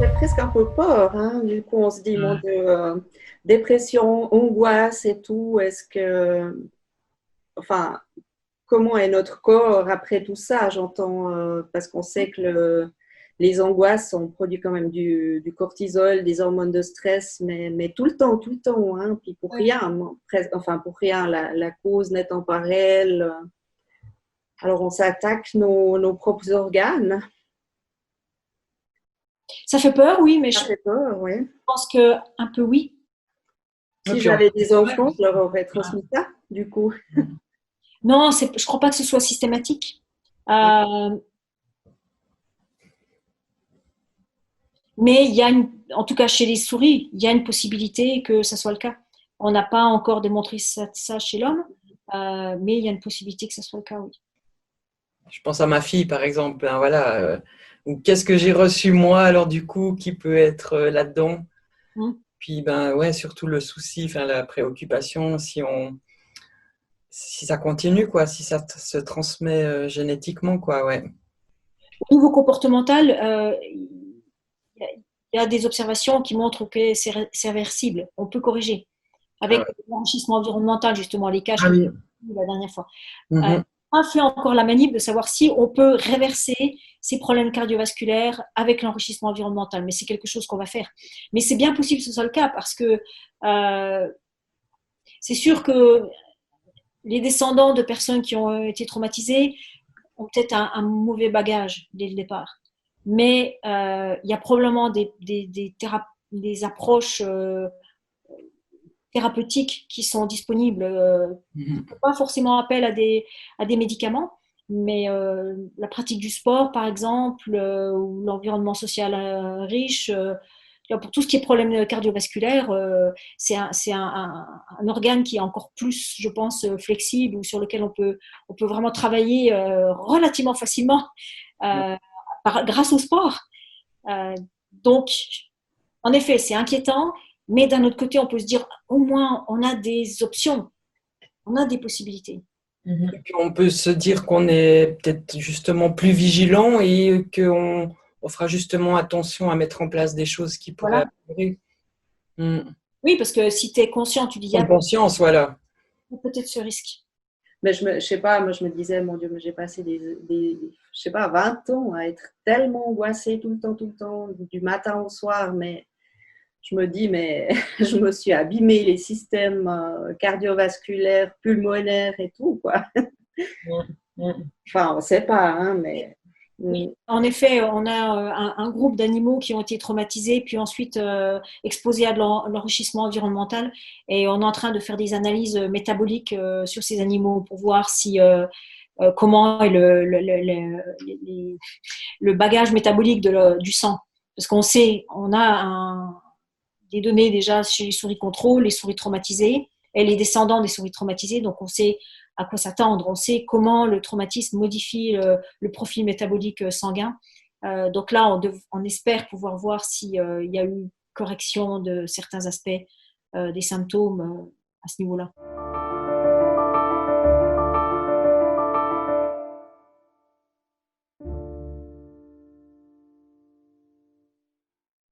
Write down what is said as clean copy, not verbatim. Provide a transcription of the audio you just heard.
fait presque un peu peur, hein. Du coup, on se dit, mon Mm. Dieu, dépression, angoisse et tout, enfin, comment est notre corps après tout ça? J'entends, parce qu'on sait que les angoisses, on produit quand même du cortisol, des hormones de stress, mais tout le temps, hein. Puis pour Ouais. rien, enfin, pour rien, la cause n'étant pas réelle. Alors, on s'attaque nos propres organes. Ça fait peur, oui, mais Ça je fait peur, oui. pense que un peu oui. Et Si puis, j'avais des ouais. enfants, je leur aurais transmis ça, du coup. Non, je crois pas que ce soit systématique. Euh, mais en tout cas chez les souris, il y a une possibilité que ça soit le cas. On n'a pas encore démontré ça chez l'homme, mais il y a une possibilité que ça soit le cas, oui. Je pense à ma fille, par exemple. Hein, voilà. Ou qu'est-ce que j'ai reçu moi, alors du coup, qui peut être là-dedans? Hmm. Puis, ben ouais, surtout le souci, enfin, la préoccupation, si ça continue, quoi, si ça se transmet génétiquement, quoi, ouais. Au niveau comportemental, il y a des observations qui montrent que c'est réversible. On peut corriger Ah avec ouais. l'enrichissement environnemental, justement, les cas, je Ah l'ai dit oui. la dernière fois. Euh, Mhm. on a fait encore la manip de savoir si on peut réverser ces problèmes cardiovasculaires avec l'enrichissement environnemental. Mais c'est quelque chose qu'on va faire. Mais c'est bien possible que ce soit le cas parce que c'est sûr que les descendants de personnes qui ont été traumatisées ont peut-être un mauvais bagage dès le départ. Mais il y a probablement des approches thérapeutiques qui sont disponibles. Mhm. Pas forcément appel à des médicaments, mais la pratique du sport, par exemple, ou l'environnement social riche, pour tout ce qui est problème cardiovasculaire, c'est un organe qui est encore plus, je pense, flexible ou sur lequel on peut vraiment travailler relativement facilement grâce au sport. Euh, donc, en effet, c'est inquiétant, mais d'un autre côté, on peut se dire au moins on a des options, on a des possibilités. Et puis on peut se dire qu'on est peut-être justement plus vigilant et qu'on fera justement attention à mettre en place des choses qui pourraient Voilà. améliorer. Mm. Oui, parce que si tu es conscient, tu dis, il y En a conscience, voilà. peut-être ce risque. Mais je sais pas, moi je me disais, mon Dieu, mais j'ai passé je sais pas, 20 ans à être tellement angoissée tout le temps, du matin au soir, mais je me dis, mais je me suis abîmé les systèmes cardiovasculaires, pulmonaires et tout, quoi. Mm. Mm. Enfin, on sait pas, hein, mais Oui, en effet, on a un groupe d'animaux qui ont été traumatisés, puis ensuite exposés à de l'enrichissement environnemental. Et on est en train de faire des analyses métaboliques sur ces animaux pour voir si comment est le bagage métabolique du sang. Parce qu'on sait, on a des données déjà chez les souris contrôle, les souris traumatisées et les descendants des souris traumatisées. Donc, on sait à quoi s'attendre. On sait comment le traumatisme modifie le profil métabolique sanguin. Donc là, on espère pouvoir voir s'il y a eu correction de certains aspects des symptômes à ce niveau-là.